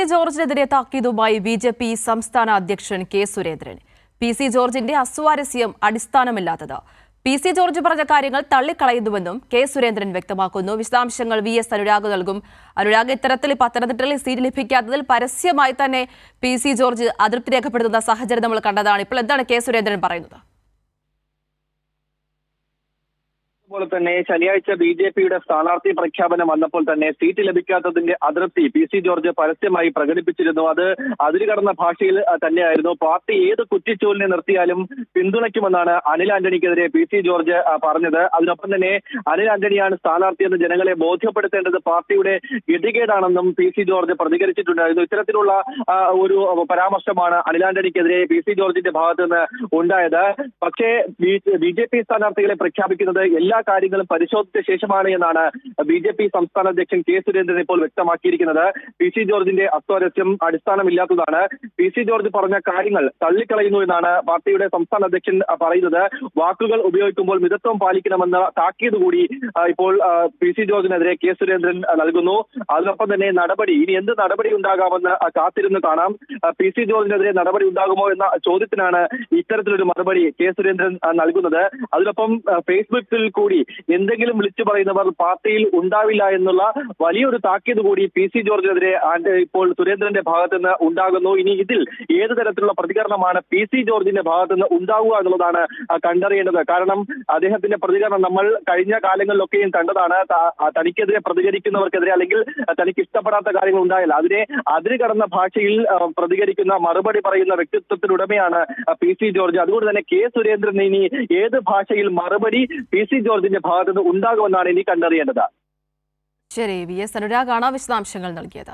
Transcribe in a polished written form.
C ജോർജിനെതിരെ താക്കീതുമായി BJP. സംസ്ഥാന അധ്യക്ഷൻ K. Surendran. PC. ജോർജിന്റെ അസ്വാരസ്യം അടിസ്ഥാനമില്ലാത്തത്. പി.സി. ജോർജ് പറഞ്ഞ കാര്യങ്ങൾ തള്ളിക്കളയുന്നുവെന്നും കെ. സുരേന്ദ്രൻ വ്യക്തമാക്കുന്നു. വിശദാംശങ്ങൾ വി.എസ്. അനുരാഗ് നൽകും. അനുരാഗ്, ഇത്തരത്തിൽ പത്തനംതിട്ടയിൽ സീറ്റ് ലഭിക്കാത്തതിൽ പരസ്യമായി തന്നെ പി.സി. ജോർജ് അതൃപ്തി രേഖപ്പെടുത്തുന്ന സാഹചര്യം നമ്മൾ കണ്ടതാണ്. ഇപ്പോൾ എന്താണ് കെ. സുരേന്ദ്രൻ പറയുന്നത്? അതുപോലെ തന്നെ ശനിയാഴ്ച ബി.ജെ.പിയുടെ സ്ഥാനാർത്ഥി പ്രഖ്യാപനം വന്നപ്പോൾ തന്നെ സീറ്റ് ലഭിക്കാത്തതിന്റെ അതൃപ്തി പി.സി. ജോർജ് പരസ്യമായി പ്രകടിപ്പിച്ചിരുന്നു. അത് അതിരുകടന്ന ഭാഷയിൽ തന്നെയായിരുന്നു. പാർട്ടി ഏത് കുറ്റിച്ചോലിനെ നിർത്തിയാലും പിന്തുണയ്ക്കുമെന്നാണ് അനിൽ ആന്റണിക്കെതിരെ പി.സി. ജോർജ് പറഞ്ഞത്. അതിനൊപ്പം തന്നെ അനിൽ ആന്റണിയാണ് സ്ഥാനാർത്ഥിയെന്ന് ജനങ്ങളെ ബോധ്യപ്പെടുത്തേണ്ടത് പാർട്ടിയുടെ ഗതികേടാണെന്നും പി.സി. ജോർജ് പ്രതികരിച്ചിട്ടുണ്ടായിരുന്നു. ഇത്തരത്തിലുള്ള ഒരു പരാമർശമാണ് അനിൽ ആന്റണിക്കെതിരെ പി.സി. ജോർജിന്റെ ഭാഗത്ത് നിന്ന് ഉണ്ടായത്. പക്ഷേ ബി.ജെ.പി. സ്ഥാനാർത്ഥികളെ പ്രഖ്യാപിക്കുന്നത് എല്ലാ കാര്യങ്ങളും പരിശോധിച്ച ശേഷമാണ് എന്നാണ് ബി.ജെ.പി. സംസ്ഥാന അധ്യക്ഷൻ കെ. സുരേന്ദ്രൻ ഇപ്പോൾ വ്യക്തമാക്കിയിരിക്കുന്നത്. പി.സി. ജോർജിന്റെ അസ്വാരസ്യം അടിസ്ഥാനമില്ലാത്തതാണ്. പി.സി. ജോർജ് പറഞ്ഞ കാര്യങ്ങൾ തള്ളിക്കളയുന്നു എന്നാണ് പാർട്ടിയുടെ സംസ്ഥാന അധ്യക്ഷൻ പറയുന്നത്. വാക്കുകൾ ഉപയോഗിക്കുമ്പോൾ മിതത്വം പാലിക്കണമെന്ന താക്കീത് കൂടി ഇപ്പോൾ പി.സി. ജോർജിനെതിരെ കെ. സുരേന്ദ്രൻ നൽകുന്നു. അതിനൊപ്പം തന്നെ നടപടി, ഇനി എന്ത് നടപടി ഉണ്ടാകാമെന്ന് കാത്തിരുന്ന് കാണാം. പി.സി. ജോർജിനെതിരെ നടപടി ഉണ്ടാകുമോ എന്ന ചോദ്യത്തിനാണ് ഇത്തരത്തിലൊരു മറുപടി കെ. സുരേന്ദ്രൻ നൽകുന്നത്. അതിനൊപ്പം ഫേസ്ബുക്കിൽ കൂടി എന്തെങ്കിലും വിളിച്ചു പറയുന്നവർ പാർട്ടിയിൽ ഉണ്ടാവില്ല എന്നുള്ള വലിയൊരു താക്കീത് കൂടി പി.സി. ജോർജിനെതിരെ ഇപ്പോൾ സുരേന്ദ്രന്റെ ഭാഗത്ത് നിന്ന് ഉണ്ടാകുന്നു. ഇനി ഇതിൽ ഏത് തരത്തിലുള്ള പ്രതികരണമാണ് പി.സി. ജോർജിന്റെ ഭാഗത്ത് നിന്ന് ഉണ്ടാവുക എന്നുള്ളതാണ് കണ്ടറിയേണ്ടത്. കാരണം അദ്ദേഹത്തിന്റെ പ്രതികരണം നമ്മൾ കഴിഞ്ഞ കാലങ്ങളിലൊക്കെയും കണ്ടതാണ്. തനിക്കെതിരെ പ്രതികരിക്കുന്നവർക്കെതിരെ അല്ലെങ്കിൽ തനിക്ക് ഇഷ്ടപ്പെടാത്ത കാര്യങ്ങൾ ഉണ്ടായാൽ അതിന് കടന്ന ഭാഷയിൽ പ്രതികരിക്കുന്ന, മറുപടി പറയുന്ന വ്യക്തിത്വത്തിനുടമയാണ് പി.സി. ജോർജ്. അതുകൊണ്ട് തന്നെ കെ. സുരേന്ദ്രൻ ഇനി ഏത് ഭാഷയിൽ മറുപടി പി.സി. ജോർജിന്റെ ഭാഗത്ത് നിന്ന് ഉണ്ടാകുമെന്നാണ് ഇനി കണ്ടറിയേണ്ടത്. ശരി, വി.എസ്. അനുരാഗാണ് വിശദാംശങ്ങൾ നൽകിയത്.